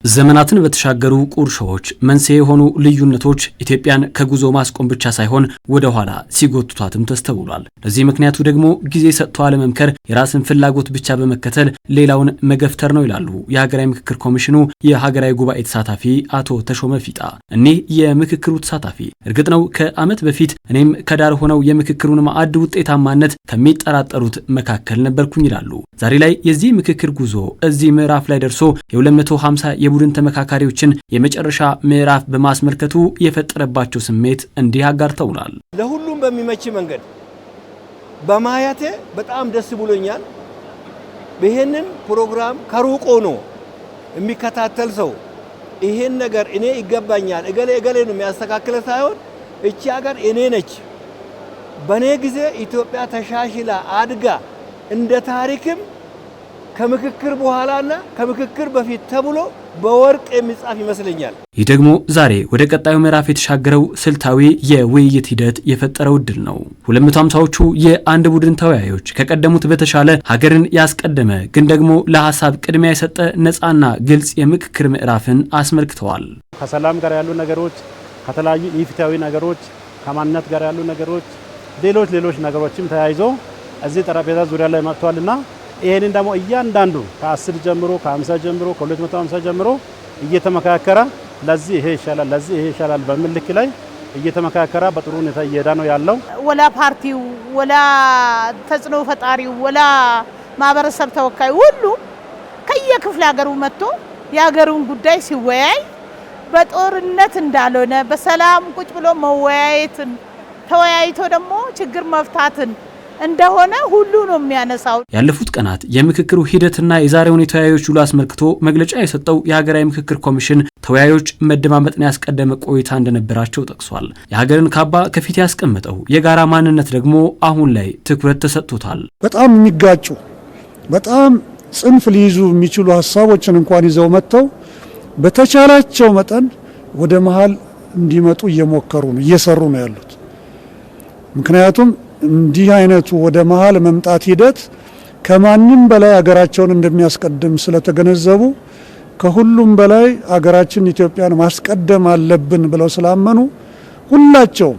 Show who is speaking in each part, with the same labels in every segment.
Speaker 1: ዘመናትን በተሻገሩ ቁርሾች መንስኤ የሆኑ ልዩነቶች ኢትዮጵያን ከጉዞ ማስቆም ብቻ ሳይሆን ወደ ኋላ ሲጎትቷትም ተስተውሏል። ለዚህ ምክንያቱ ደግሞ ጊዜ ሰጥቶ አለመምከር፣ የራስን ፍላጎት ብቻ በመከተል ሌላውን መገፍተር ነው ይላሉ የሀገራዊ ምክክር ኮሚሽኑ የሀገራዊ ጉባኤ ተሳታፊ አቶ ተሾመ ፊጣ። እኒህ የምክክሩ ተሳታፊ እርግጥ ነው ከዓመት በፊት እኔም ከዳር ሆነው የምክክሩን ማዕድ ውጤታማነት ከሚጠራጠሩት መካከል ነበርኩኝ ይላሉ። ዛሬ ላይ የዚህ ምክክር ጉዞ እዚህ ምዕራፍ ላይ ደርሶ የ250 የቡድን ተመካካሪዎችን የመጨረሻ ምዕራፍ በማስመልከቱ የፈጠረባቸው ስሜት እንዲህ አጋርተውናል።
Speaker 2: ለሁሉም በሚመች መንገድ በማየቴ በጣም ደስ ብሎኛል። ይሄንን ፕሮግራም ከሩቅ ሆኖ የሚከታተል ሰው ይሄን ነገር እኔ ይገባኛል እገሌ ነው የሚያስተካክለ ሳይሆን እቺ ሀገር እኔ ነች፣ በኔ ጊዜ ኢትዮጵያ ተሻሽላ አድጋ እንደ ታሪክም ከምክክር በኋላና ከምክክር በፊት ተብሎ በወርቅ የሚጻፍ ይመስለኛል።
Speaker 1: ይህ ደግሞ ዛሬ ወደ ቀጣዩ ምዕራፍ የተሻገረው ስልታዊ የውይይት ሂደት የፈጠረው እድል ነው። 250ዎቹ የአንድ ቡድን ተወያዮች ከቀደሙት በተሻለ ሀገርን ያስቀደመ ግን ደግሞ ለሀሳብ ቅድሚያ የሰጠ ነፃና ግልጽ የምክክር ምዕራፍን አስመልክተዋል።
Speaker 3: ከሰላም ጋር ያሉ ነገሮች፣ ከተለያዩ ኢፍትሐዊ ነገሮች፣ ከማንነት ጋር ያሉ ነገሮች፣ ሌሎች ነገሮችም ተያይዞ እዚህ ጠረጴዛ ዙሪያ ላይ መጥቷልና ይሄንን ደግሞ እያንዳንዱ ከ10 ጀምሮ ከ50 ጀምሮ ከ250 ጀምሮ እየተመካከረ ለዚህ ይሄ ይሻላል በሚል ልክ ላይ እየተመካከረ በጥሩ ሁኔታ እየሄደ ነው ያለው።
Speaker 4: ወላ ፓርቲው ወላ ተጽዕኖ ፈጣሪው ወላ ማህበረሰብ ተወካይ ሁሉ ከየክፍለ ሀገሩ መጥቶ የሀገሩን ጉዳይ ሲወያይ በጦርነት እንዳልሆነ በሰላም ቁጭ ብሎ መወያየትን ተወያይቶ ደግሞ ችግር መፍታትን እንደሆነ ሁሉ ነው የሚያነሳው። ያለፉት ቀናት የምክክሩ ሂደትና የዛሬውን የተወያዮች ውሎ አስመልክቶ መግለጫ የሰጠው የሀገራዊ ምክክር ኮሚሽን ተወያዮች መደማመጥን ያስቀደመ ቆይታ እንደነበራቸው ጠቅሷል። የሀገርን ካባ ከፊት ያስቀመጠው የጋራ ማንነት ደግሞ አሁን ላይ ትኩረት ተሰጥቶታል።
Speaker 5: በጣም የሚጋጩ በጣም ጽንፍ ሊይዙ የሚችሉ ሀሳቦችን እንኳን ይዘው መጥተው በተቻላቸው መጠን ወደ መሃል እንዲመጡ እየሰሩ ነው ያሉት። ምክንያቱም እንዲህ አይነቱ ወደ መሃል መምጣት ሂደት ከማንም በላይ አገራቸውን እንደሚያስቀድም ስለተገነዘቡ ከሁሉም በላይ አገራችን ኢትዮጵያን ማስቀደም አለብን ብለው ስላመኑ ሁላቸው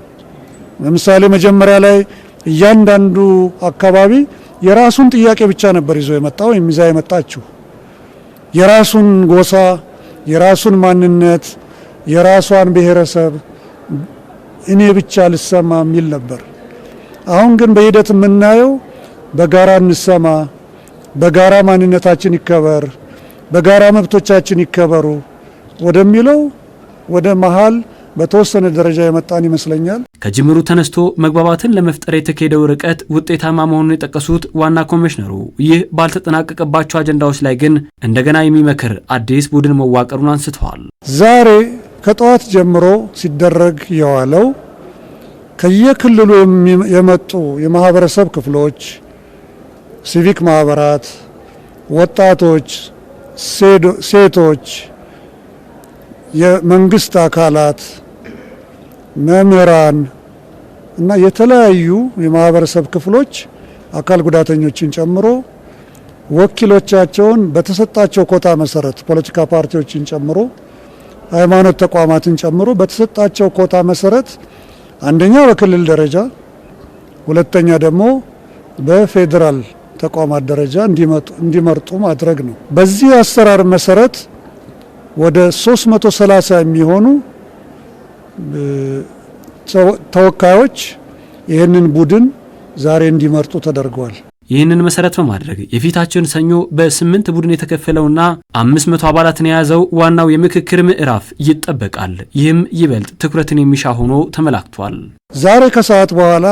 Speaker 5: ለምሳሌ መጀመሪያ ላይ እያንዳንዱ አካባቢ የራሱን ጥያቄ ብቻ ነበር ይዞ የመጣው የሚዛ የመጣችው የራሱን ጎሳ፣ የራሱን ማንነት፣ የራሷን ብሔረሰብ እኔ ብቻ ልሰማ የሚል ነበር። አሁን ግን በሂደት የምናየው በጋራ እንሰማ፣ በጋራ ማንነታችን ይከበር፣ በጋራ መብቶቻችን ይከበሩ ወደሚለው ወደ መሃል በተወሰነ ደረጃ የመጣን ይመስለኛል።
Speaker 1: ከጅምሩ ተነስቶ መግባባትን ለመፍጠር የተካሄደው ርቀት ውጤታማ መሆኑን የጠቀሱት ዋና ኮሚሽነሩ ይህ ባልተጠናቀቀባቸው አጀንዳዎች ላይ ግን እንደገና የሚመክር አዲስ ቡድን መዋቀሩን አንስተዋል።
Speaker 5: ዛሬ ከጠዋት ጀምሮ ሲደረግ የዋለው ከየክልሉ የመጡ የማህበረሰብ ክፍሎች፣ ሲቪክ ማህበራት፣ ወጣቶች፣ ሴቶች፣ የመንግስት አካላት፣ መምህራን እና የተለያዩ የማህበረሰብ ክፍሎች አካል ጉዳተኞችን ጨምሮ ወኪሎቻቸውን በተሰጣቸው ኮታ መሰረት ፖለቲካ ፓርቲዎችን ጨምሮ ሃይማኖት ተቋማትን ጨምሮ በተሰጣቸው ኮታ መሰረት አንደኛ በክልል ደረጃ ሁለተኛ ደግሞ በፌዴራል ተቋማት ደረጃ እንዲመርጡ ማድረግ ነው። በዚህ አሰራር መሰረት ወደ 330 የሚሆኑ ተወካዮች ይህንን ቡድን ዛሬ እንዲመርጡ ተደርገዋል።
Speaker 1: ይህንን መሰረት በማድረግ የፊታችን ሰኞ በ8 ቡድን የተከፈለውና 500 አባላትን የያዘው ዋናው የምክክር ምዕራፍ ይጠበቃል። ይህም ይበልጥ ትኩረትን የሚሻ ሆኖ ተመላክቷል። ዛሬ
Speaker 5: ከሰዓት በኋላ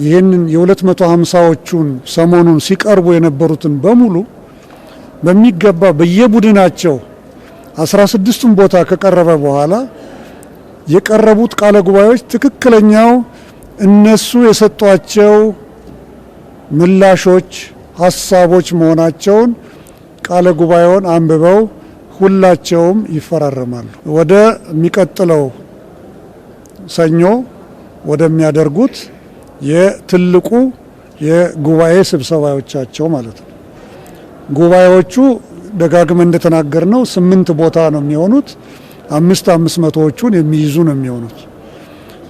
Speaker 5: ይህንን የ250ዎቹን ሰሞኑን ሲቀርቡ የነበሩትን በሙሉ በሚገባ በየቡድናቸው 16ቱን ቦታ ከቀረበ በኋላ የቀረቡት ቃለ ጉባኤዎች ትክክለኛው እነሱ የሰጧቸው ምላሾች፣ ሀሳቦች መሆናቸውን ቃለ ጉባኤውን አንብበው ሁላቸውም ይፈራረማሉ። ወደ የሚቀጥለው ሰኞ ወደሚያደርጉት የትልቁ የጉባኤ ስብሰባዎቻቸው ማለት ነው። ጉባኤዎቹ ደጋግመን እንደተናገርነው 8 ቦታ ነው የሚሆኑት። 500ዎቹን የሚይዙ ነው የሚሆኑት።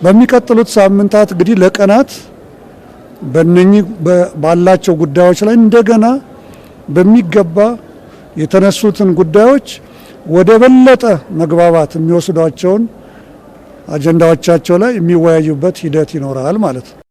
Speaker 5: በሚቀጥሉት ሳምንታት እንግዲህ ለቀናት በእነኚህ ባላቸው ጉዳዮች ላይ እንደገና በሚገባ የተነሱትን ጉዳዮች ወደ በለጠ መግባባት የሚወስዷቸውን አጀንዳዎቻቸው ላይ የሚወያዩበት ሂደት ይኖራል ማለት ነው።